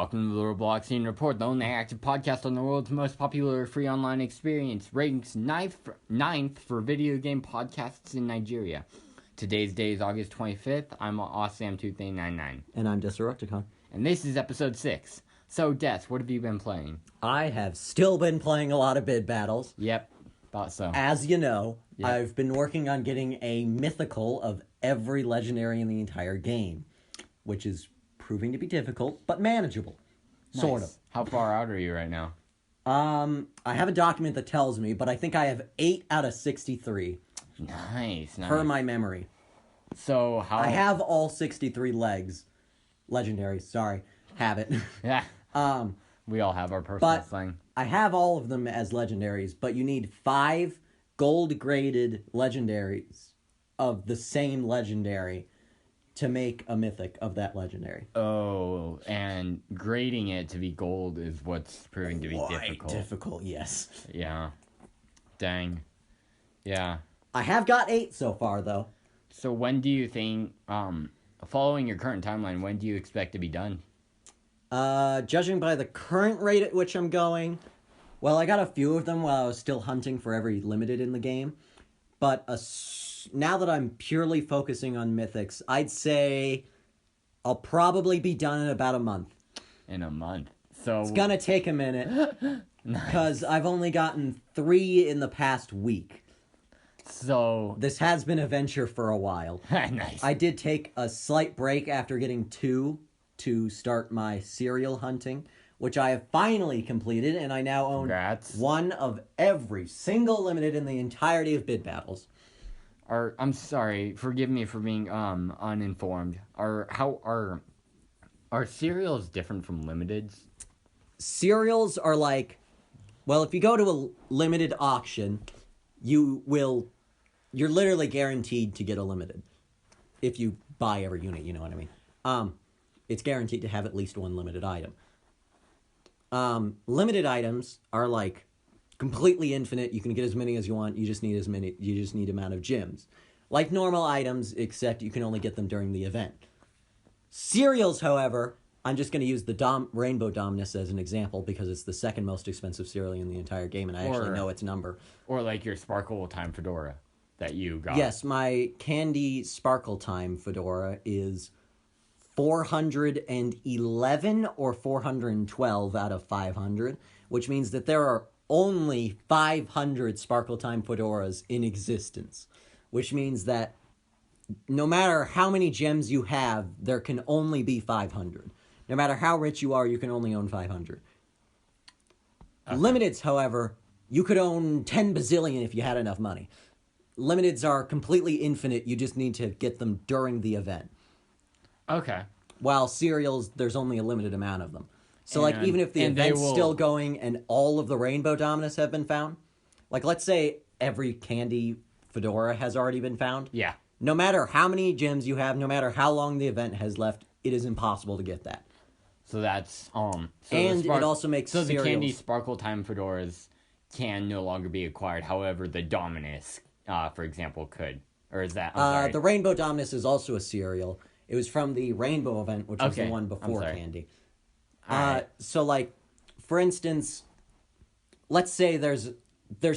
Welcome to the Roblox Scene Report, the only active podcast on the world's most popular free online experience, ranks ninth for video game podcasts in Nigeria. Today's day is August 25th. I'm Awesam 2399. And I'm Desorocticon. And this is episode 6. So, Des, what have you been playing? I have still been playing a lot of bid battles. Yep, thought so. As you know, Yep. I've been working on getting a mythical of every legendary in the entire game, which is proving to be difficult, but manageable. Nice. Sort of. How far out are you right now? I have a document that tells me, but I think I have 8 out of 63. Nice. Per my memory. So, how... I have all 63 legs. Legendaries, sorry. Have it. Yeah. We all have our personal thing. I have all of them as legendaries, but you need 5 gold-graded legendaries of the same legendary to make a mythic of that legendary. Oh, and grading it to be gold is what's proving to be difficult. Difficult, yes. Yeah. Dang. Yeah. I have got 8 so far, though. So when do you think, following your current timeline, when do you expect to be done? Judging by the current rate at which I'm going, well, I got a few of them while I was still hunting for every limited in the game, but now that I'm purely focusing on mythics, I'd say I'll probably be done in about a month. In a month. So it's gonna take a minute, because I've only gotten 3 in the past week. So this has been a venture for a while. Nice. I did take a slight break after getting 2 to start my serial hunting, which I have finally completed, and I now own one of every single limited in the entirety of bid battles. I'm sorry, forgive me for being uninformed. Are serials different from limiteds? Serials are like, well, if you go to a limited auction, you're literally guaranteed to get a limited. If you buy every unit, you know what I mean. It's guaranteed to have at least one limited item. Limited items are like completely infinite. You can get as many as you want. You just need amount of gems. Like normal items, except you can only get them during the event. Cereals, however, I'm just going to use the Rainbow Dominus as an example because it's the second most expensive cereal in the entire game, and I actually know its number. Or like your Sparkle Time Fedora that you got. Yes, my Candy Sparkle Time Fedora is 411 or 412 out of 500, which means that there are only 500 Sparkle Time Fedoras in existence, which means that no matter how many gems you have, there can only be 500. No matter how rich you are, you can only own 500. Okay. Limiteds, however, you could own 10 bazillion if you had enough money. Limiteds are completely infinite. You just need to get them during the event. Okay. While cereals, there's only a limited amount of them. So, even if the event's still going and all of the Rainbow Dominus have been found, like, let's say every Candy Fedora has already been found. Yeah. No matter how many gems you have, no matter how long the event has left, it is impossible to get that. So that's, and it also makes So cereals. The Candy Sparkle Time Fedoras can no longer be acquired. However, the Dominus, for example, could. Or is that, I'm sorry. The Rainbow Dominus is also a cereal. It was from the Rainbow event, which was the one before Candy. So, like, for instance, let's say there's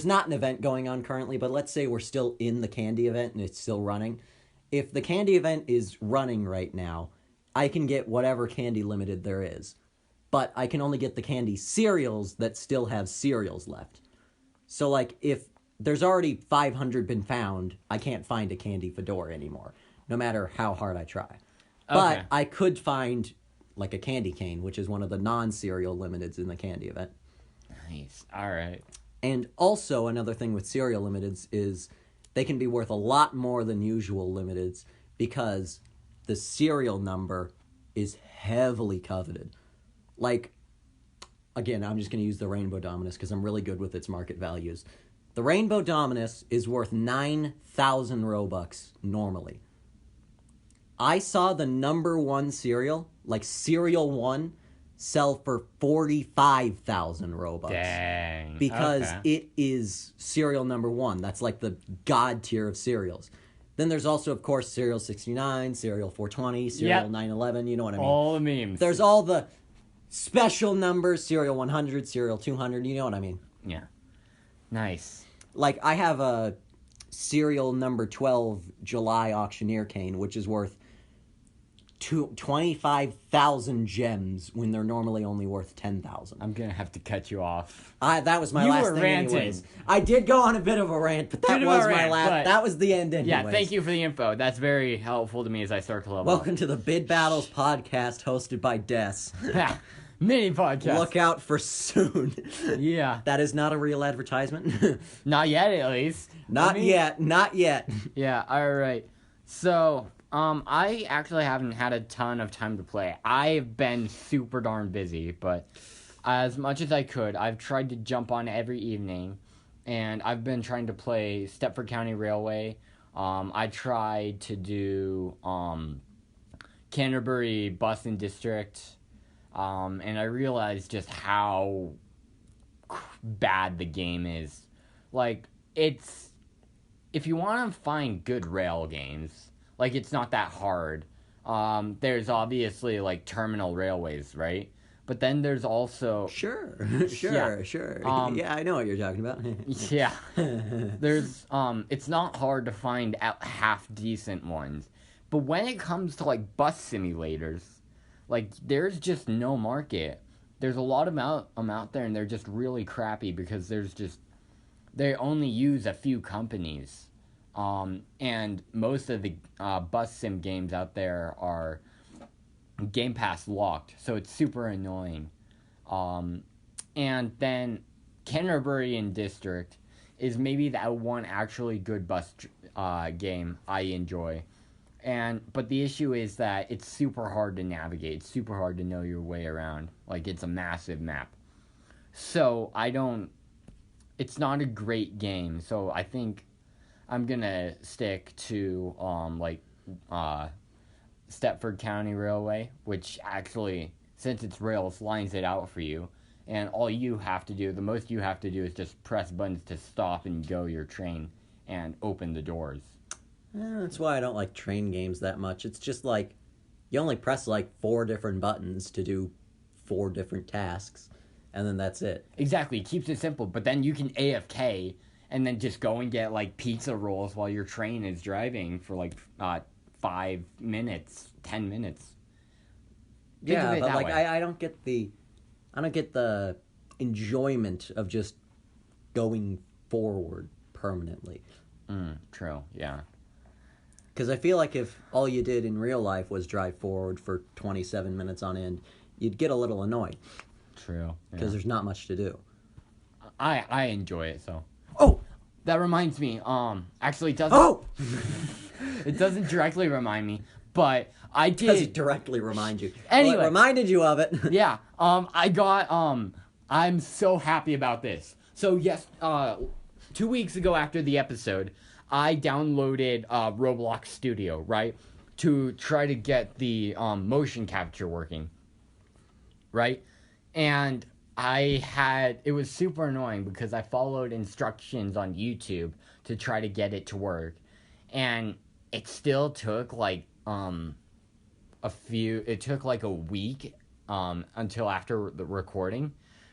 not an event going on currently, but let's say we're still in the Candy event and it's still running. If the Candy event is running right now, I can get whatever Candy limited there is. But I can only get the Candy cereals that still have cereals left. So, like, if there's already 500 been found, I can't find a Candy Fedora anymore, no matter how hard I try. But I could find, like, a Candy Cane, which is one of the non-cereal limiteds in the Candy event. Nice. All right. And also, another thing with cereal limiteds is they can be worth a lot more than usual limiteds because the serial number is heavily coveted. Like, again, I'm just going to use the Rainbow Dominus because I'm really good with its market values. The Rainbow Dominus is worth 9,000 Robux normally. I saw the number 1 cereal, like Cereal 1, sell for 45,000 Robux. Dang. Because it is cereal number 1. That's like the god tier of cereals. Then there's also, of course, Cereal 69, Cereal 420, Cereal 911, you know what I mean? All the memes. There's all the special numbers, serial 100, serial 200, you know what I mean? Yeah. Nice. Like, I have a serial number 12 July auctioneer cane, which is worth 25,000 gems when they're normally only worth 10,000. I'm gonna have to cut you off. That was my last thing anyways. I did go on a bit of a rant, but that was my last. That was the end anyways. Yeah, thank you for the info. That's very helpful to me as I start to level Welcome to the Bid Battles podcast hosted by Des. Mini podcast. Look out for soon. Yeah. That is not a real advertisement. Not yet, at least. Not yet. Yeah, alright. So, I actually haven't had a ton of time to play. I've been super darn busy, but as much as I could, I've tried to jump on every evening, and I've been trying to play Stepford County Railway. I tried to do, Canterbury Bus and District, and I realized just how bad the game is. Like, if you want to find good rail games, like, it's not that hard. There's obviously, like, terminal railways, right? But then there's also... Sure. Yeah, I know what you're talking about. Yeah. There's, it's not hard to find half-decent ones. But when it comes to, like, bus simulators, like, there's just no market. There's a lot of them out there, and they're just really crappy because they only use a few companies. And most of the bus sim games out there are Game Pass locked, so it's super annoying. And then Canterbury and District is maybe that one actually good bus game I enjoy. But the issue is that it's super hard to navigate. It's super hard to know your way around. Like, it's a massive map. So, it's not a great game. So, I think I'm gonna stick to, Stepford County Railway, which actually, since it's rails, lines it out for you. And all you have to do, the most you have to do is just press buttons to stop and go your train and open the doors. That's why I don't like train games that much. It's just like, you only press like 4 different buttons to do 4 different tasks, and then that's it. Exactly, it keeps it simple, but then you can AFK and then just go and get like pizza rolls while your train is driving for like 5 minutes, 10 minutes. Yeah, but like I don't get the enjoyment of just going forward permanently. True, yeah. Because I feel like if all you did in real life was drive forward for 27 minutes on end, you'd get a little annoyed. True. Because there's not much to do. I enjoy it, so. Oh! That reminds me, actually it doesn't... Oh! It doesn't directly remind me, but I did... It doesn't directly remind you. Anyway. Well, it reminded you of it. Yeah, I got, I'm so happy about this. So, yes, 2 weeks ago after the episode, I downloaded Roblox Studio, right? To try to get the motion capture working, right? And it was super annoying because I followed instructions on YouTube to try to get it to work. And it still took like it took like a week until after the recording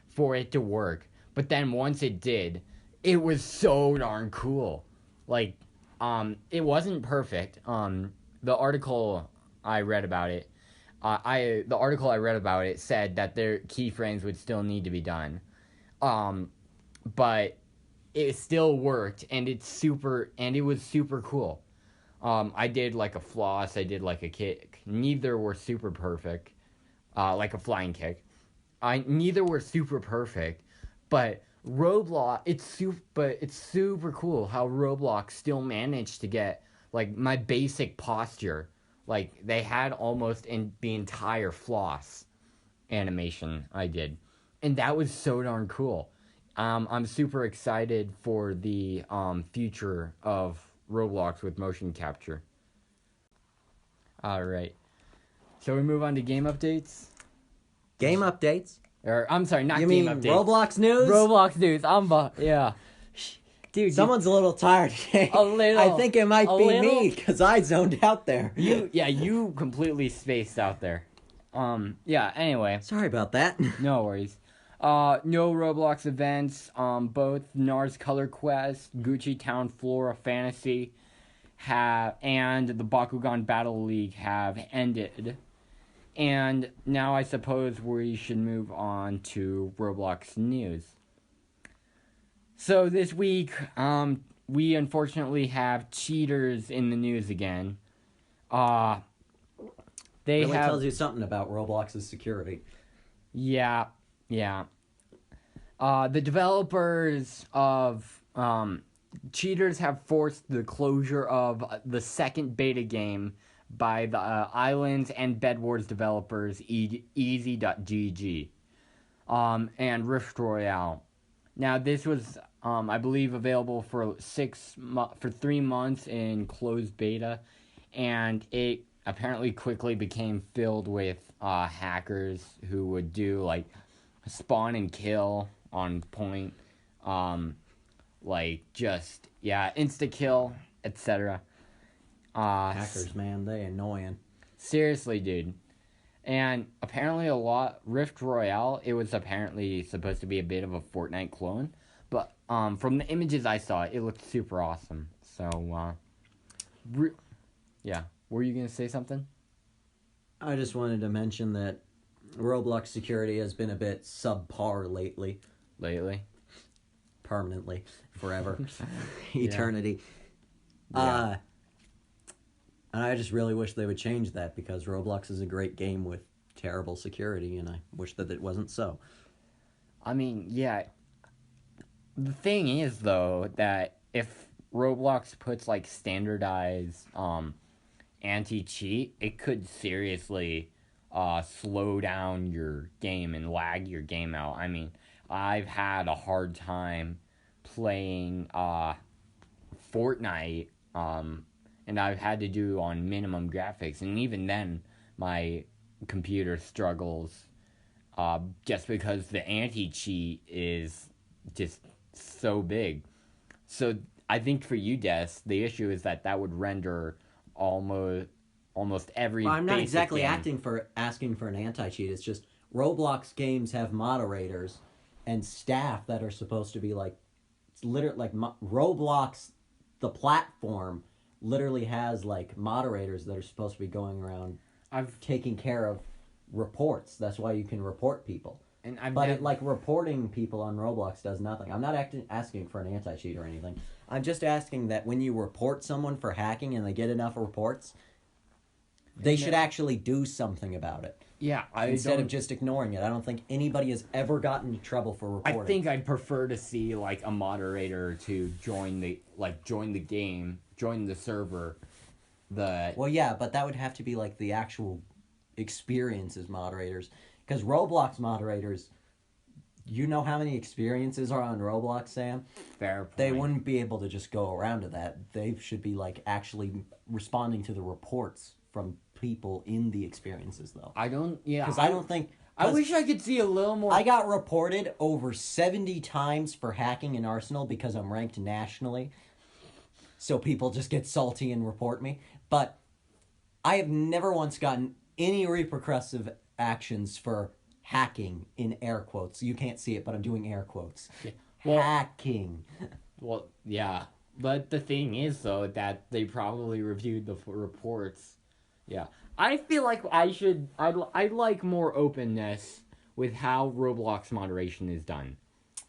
for it to work. But then once it did, it was so darn cool. Like, it wasn't perfect. The article I read about it, said that their keyframes would still need to be done. But it still worked, and it was super cool. I did like a floss, I did like a kick. Neither were super perfect. Like a flying kick. Neither were super perfect, but Roblox, it's super cool how Roblox still managed to get like my basic posture. Like, they had almost in the entire floss animation I did. And that was so darn cool. I'm super excited for the future of Roblox with motion capture. Alright. Shall we move on to game updates? Game updates? I'm sorry, not you game mean updates. Roblox news? Roblox news. Yeah. Dude, someone's a little tired today. A little. I think it might be me because I zoned out there. You completely spaced out there. Yeah, anyway. Sorry about that. No worries. No Roblox events. Both NARS Color Quest, Gucci Town Flora Fantasy and the Bakugan Battle League have ended. And now I suppose we should move on to Roblox news. So this week, we unfortunately have cheaters in the news again. They really tells you something about Roblox's security. Yeah. The developers of cheaters have forced the closure of the second beta game by the Islands and Bed Wars developers Easy.gg and Rift Royale. Now this was I believe available for 3 months in closed beta, and it apparently quickly became filled with hackers who would do like spawn and kill on point, insta kill, etc. Hackers, man, they annoying. Seriously, dude. And apparently Rift Royale, it was apparently supposed to be a bit of a Fortnite clone, but from the images I saw, it looked super awesome. So, yeah. Were you going to say something? I just wanted to mention that Roblox security has been a bit subpar lately. Permanently. Forever. Eternity. Yeah. And I just really wish they would change that, because Roblox is a great game with terrible security, and I wish that it wasn't so. I mean, yeah. The thing is, though, that if Roblox puts, like, standardized anti-cheat, it could seriously slow down your game and lag your game out. I mean, I've had a hard time playing Fortnite, and I've had to do on minimum graphics, and even then, my computer struggles just because the anti-cheat is just so big. So I think for you, Des, the issue is that would render almost every. Well, I'm not exactly game. asking for an anti-cheat. It's just Roblox games have moderators and staff that are supposed to be like, it's literally like Roblox, the platform, literally has like moderators that are supposed to be going around taking care of reports. That's why you can report people. Reporting people on Roblox does nothing. I'm not asking for an anti-cheat or anything. I'm just asking that when you report someone for hacking and they get enough reports, they should actually do something about it. Yeah, instead of just ignoring it. I don't think anybody has ever gotten into trouble for reporting. I think I'd prefer to see like a moderator to join the game, join the server. Well, yeah, but that would have to be like the actual experiences moderators, because Roblox moderators, you know how many experiences are on Roblox, Sam? Fair point. They wouldn't be able to just go around to that. They should be like actually responding to the reports from people in the experiences, though. I don't think. I wish I could see a little more. I got reported over 70 times for hacking in Arsenal because I'm ranked nationally. So people just get salty and report me. But I have never once gotten any repercussive actions for hacking, in air quotes. You can't see it, but I'm doing air quotes. Yeah. Well, hacking. Well, yeah. But the thing is, though, that they probably reviewed the reports. Yeah. I feel like I'd like more openness with how Roblox moderation is done.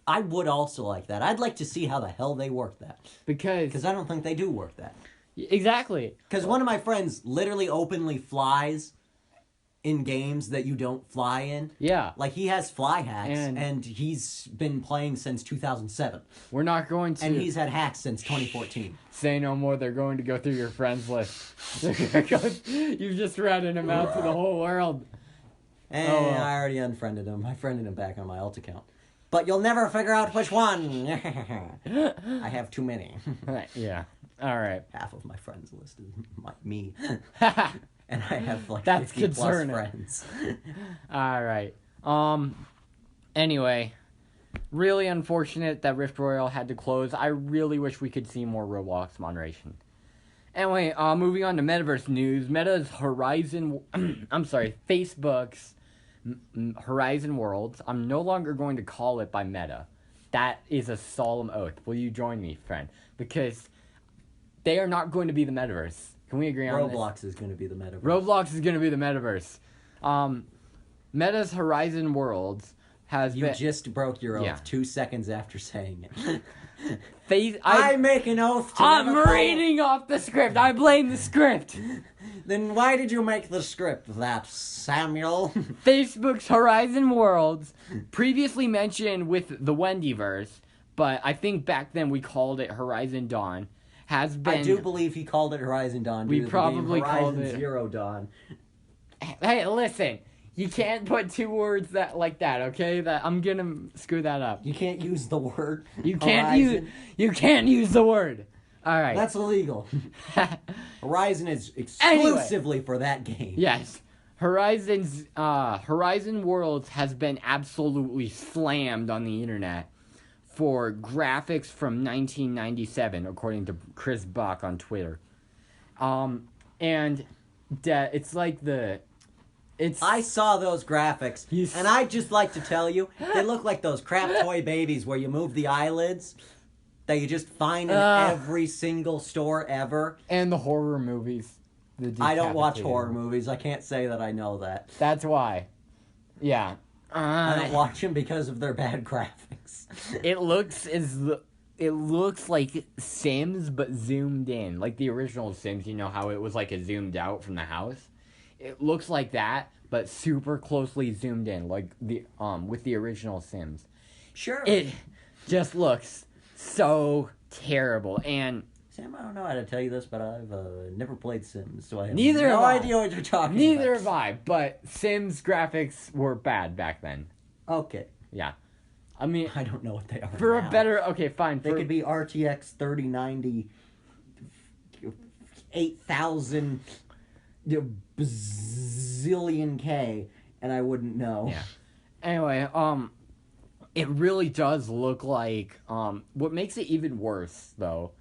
I would also like that. I'd like to see how the hell they work that. Because I don't think they do work that. Exactly. Because one of my friends literally openly flies in games that you don't fly in. Yeah. Like, he has fly hacks, and he's been playing since 2007. We're not going to... And he's had hacks since 2014. Say no more, they're going to go through your friends list. You've just ratted him out to the whole world. And I already unfriended him. I friended him back on my alt account. But you'll never figure out which one. I have too many. Yeah. All right. Half of my friends list is me. And I have like that's 50 concerning. plus friends. All right. Anyway, really unfortunate that Rift Royale had to close. I really wish we could see more Roblox moderation. Anyway, moving on to Metaverse news. Meta's Facebook's Horizon Worlds. I'm no longer going to call it by Meta. That is a solemn oath. Will you join me, friend? Because they are not going to be the Metaverse. Can we agree on this? Roblox is going to be the Metaverse. Roblox is going to be the Metaverse. Meta's Horizon Worlds has You just broke your oath 2 seconds after saying it. I make an oath to I'm reading off the script. I blame the script. Then why did you make the script that, Samuel? Facebook's Horizon Worlds, previously mentioned with the Wendyverse, but I think back then we called it Horizon Dawn, has been... I do believe he called it Horizon Dawn. We probably called it... Horizon Zero Dawn. Hey, listen. You can't put two words like that, okay? That I'm gonna screw that up. You can't use the word. You can't use the word. All right. That's illegal. Horizon is exclusively for that game. Yes. Horizon Worlds has been absolutely slammed on the internet for graphics from 1997, according to Chris Buck on Twitter. And it's like I saw those graphics, and I'd just like to tell you, they look like those crap toy babies where you move the eyelids that you just find in every single store ever. And the horror movies. I don't watch horror movies. I can't say that I know that. That's why. Yeah. I don't watch them because of their bad graphics. It looks like Sims, but zoomed in. Like the original Sims, you know how it was like a zoomed out from the house? It looks like that, but super closely zoomed in, like the with the original Sims. Sure. It just looks so terrible. And Sam, I don't know how to tell you this, but I've never played Sims, so I have no idea what you're talking about. Neither have I, but Sims graphics were bad back then. Okay. Yeah. I mean, I don't know what they are for now. A better, okay, fine. They could be RTX 3090, 8000 bazillion K, and I wouldn't know. Yeah. Anyway, it really does look like, what makes it even worse, though,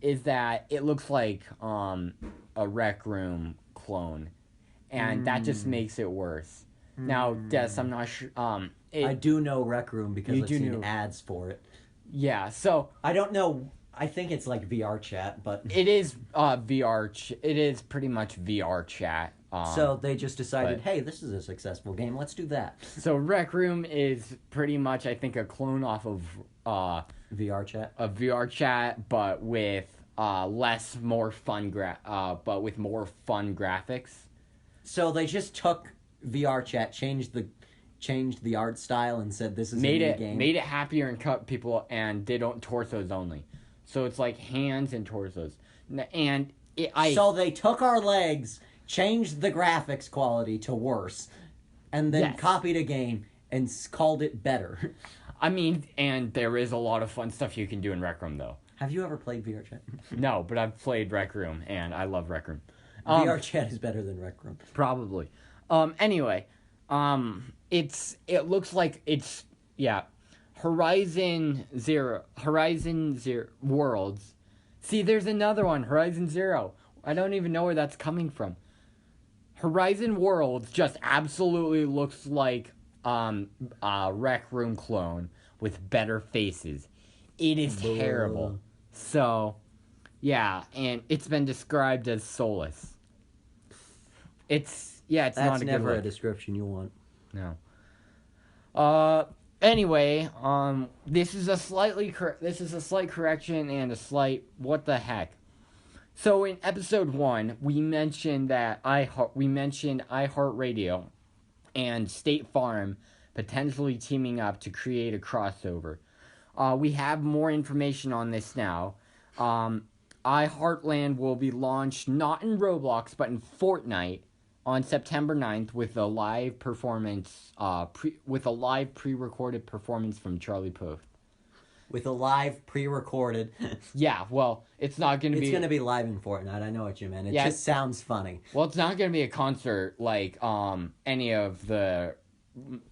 is that it looks like, a Rec Room clone. And that just makes it worse. Now, Des, I'm not sure, I do know Rec Room because I've seen ads for it. Yeah, so... I don't know... I think it's like VR chat, but... It is it is pretty much VR chat. So they just decided, hey, this is a successful game, let's do that. So Rec Room is pretty much, I think, a clone off of... VR chat? A VR chat, but with more fun graphics. So they just took VR chat, changed the art style, and said this is a new game. Made it happier and cut people, and they don't torsos only. So it's like hands and torsos. And So they took our legs, changed the graphics quality to worse, and then copied a game and called it better. I mean, and there is a lot of fun stuff you can do in Rec Room, though. Have you ever played VR Chat? No, but I've played Rec Room, and I love Rec Room. VR Chat is better than Rec Room. Probably. Anyway, it looks like it's, Horizon Zero Worlds. See, there's another one, Horizon Zero. I don't even know where that's coming from. Horizon Worlds just absolutely looks like a Rec Room clone with better faces. It is terrible. So, yeah, and it's been described as soulless. That's not a good That's never a description you want. No. Anyway, this is a slight correction and a slight what the heck. So in episode 1, we mentioned iHeartRadio and State Farm potentially teaming up to create a crossover. We have more information on this now. iHeartland will be launched not in Roblox but in Fortnite on September 9th with a live performance, pre-recorded performance from Charlie Puth. With a live pre-recorded. Yeah, well, it's not going to be... It's going to be live in Fortnite, I know what you meant. It just sounds funny. Well, it's not going to be a concert like any of the...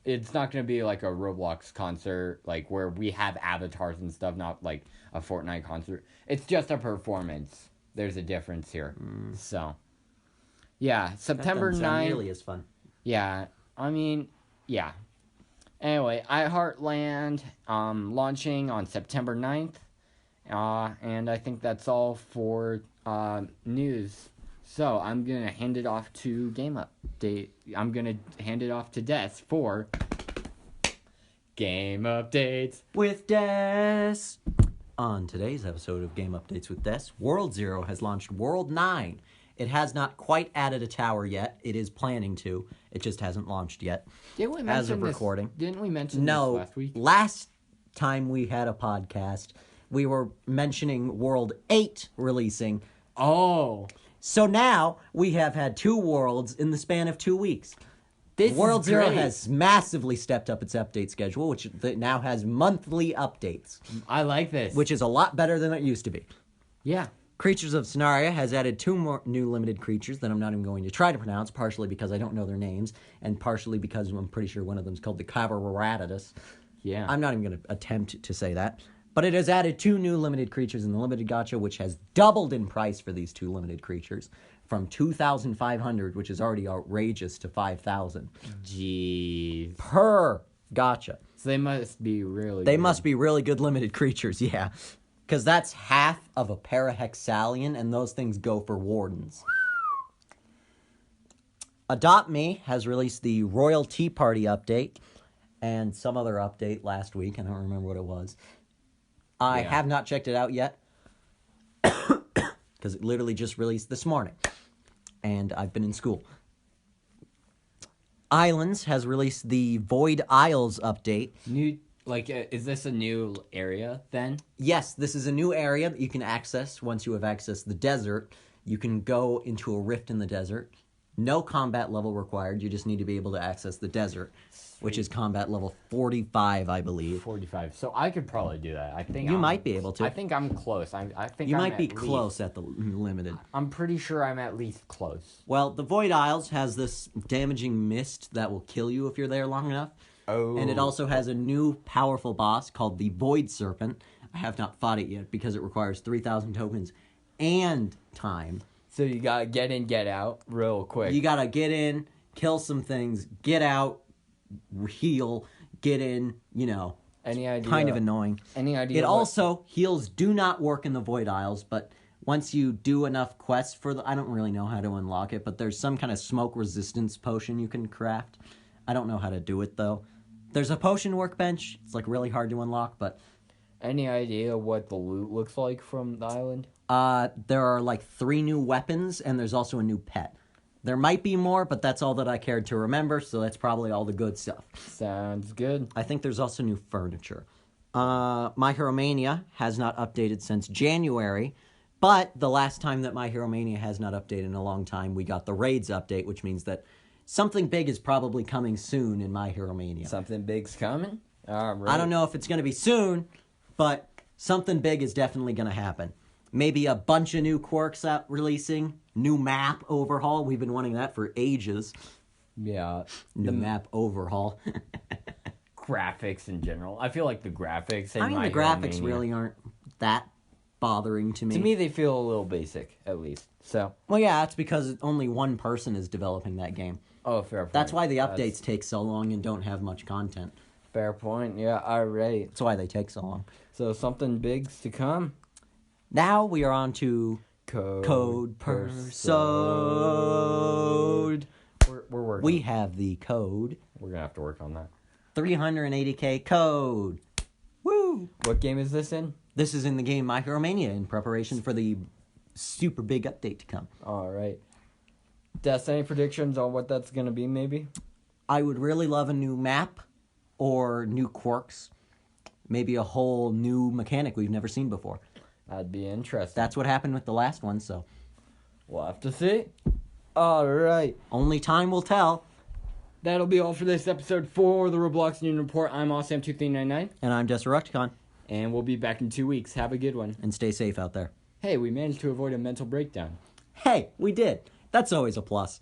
It's not going to be like a Roblox concert, like where we have avatars and stuff, not like a Fortnite concert. It's just a performance. there's a difference here. So, yeah, September 9th. Not nearly as fun. Yeah, I mean, yeah. Anyway, iHeartLand launching on September 9th. And I think that's all for news. So I'm going to hand it off to Game Update. I'm going to hand it off to Des for Game Updates with Des. On today's episode of Game Updates with Des, World 0 has launched World 9. It has not quite added a tower yet. It is planning to. It just hasn't launched yet. Didn't we mention as of recording. Didn't we mention this last week? Last time we had a podcast, we were mentioning World 8 releasing. Oh. So now we have had 2 worlds in the span of 2 weeks. World 0 has massively stepped up its update schedule, which now has monthly updates. I like this. Which is a lot better than it used to be. Yeah. Creatures of Scenaria has added 2 more new limited creatures that I'm not even going to try to pronounce, partially because I don't know their names, and partially because I'm pretty sure one of them is called the Cavararatus. Yeah. I'm not even going to attempt to say that. But it has added 2 new limited creatures in the limited gacha, which has doubled in price for these 2 limited creatures, from 2,500, which is already outrageous, to 5,000. Jeez. Per gacha. So they must be really They must be really good limited creatures, yeah. Because that's half of a parahexalion, and those things go for wardens. Adopt Me has released the Royal Tea Party update, and some other update last week. I don't remember what it was. I have not checked it out yet, because it literally just released this morning, and I've been in school. Islands has released the Void Isles update. Is this a new area, then? Yes, this is a new area that you can access once you have accessed the desert. You can go into a rift in the desert. No combat level required. You just need to be able to access the desert, which is combat level 45, I believe. 45. So I could probably do that. I think you might be able to. I think I'm close. I think you I'm might be close at the limited. I'm pretty sure I'm at least close. Well, the Void Isles has this damaging mist that will kill you if you're there long enough. Oh. And it also has a new powerful boss called the Void Serpent. I have not fought it yet because it requires 3,000 tokens and time. So you gotta get in, get out real quick. You gotta get in, kill some things, get out, heal, get in, Any idea? Kind of annoying. Any idea? It also, heals do not work in the Void Isles, but once you do enough quests I don't really know how to unlock it, but there's some kind of smoke resistance potion you can craft. I don't know how to do it, though. There's a potion workbench. It's, really hard to unlock, but... Any idea what the loot looks like from the island? There are, 3 new weapons, and there's also a new pet. There might be more, but that's all that I cared to remember, so that's probably all the good stuff. Sounds good. I think there's also new furniture. My Hero Mania has not updated since January, but the last time that My Hero Mania has not updated in a long time, we got the Raids update, which means that something big is probably coming soon in My Hero Mania. Something big's coming? All right. I don't know if it's going to be soon, but something big is definitely going to happen. Maybe a bunch of new quirks out releasing. New map overhaul. We've been wanting that for ages. Yeah. New map overhaul. Graphics in general. I feel like the graphics... The graphics really aren't that bothering to me. To me, they feel a little basic, at least. So. Well, yeah, that's because only one person is developing that game. Oh, fair point. That's why the updates take so long and don't have much content. Fair point. Yeah, all right. That's why they take so long. So something big's to come. Now we are on to Code per Sode. We're working. We have the code. We're going to have to work on that. 380k code. Woo! What game is this in? This is in the game My Hero Mania in preparation for the super big update to come. All right. Des, any predictions on what that's going to be, maybe? I would really love a new map or new quirks. Maybe a whole new mechanic we've never seen before. That'd be interesting. That's what happened with the last one, so. We'll have to see. All right. Only time will tell. That'll be all for this episode for the Roblox News Report. I'm Awesam2399. And I'm Destructicon. And we'll be back in 2 weeks. Have a good one. And stay safe out there. Hey, we managed to avoid a mental breakdown. Hey, we did. That's always a plus.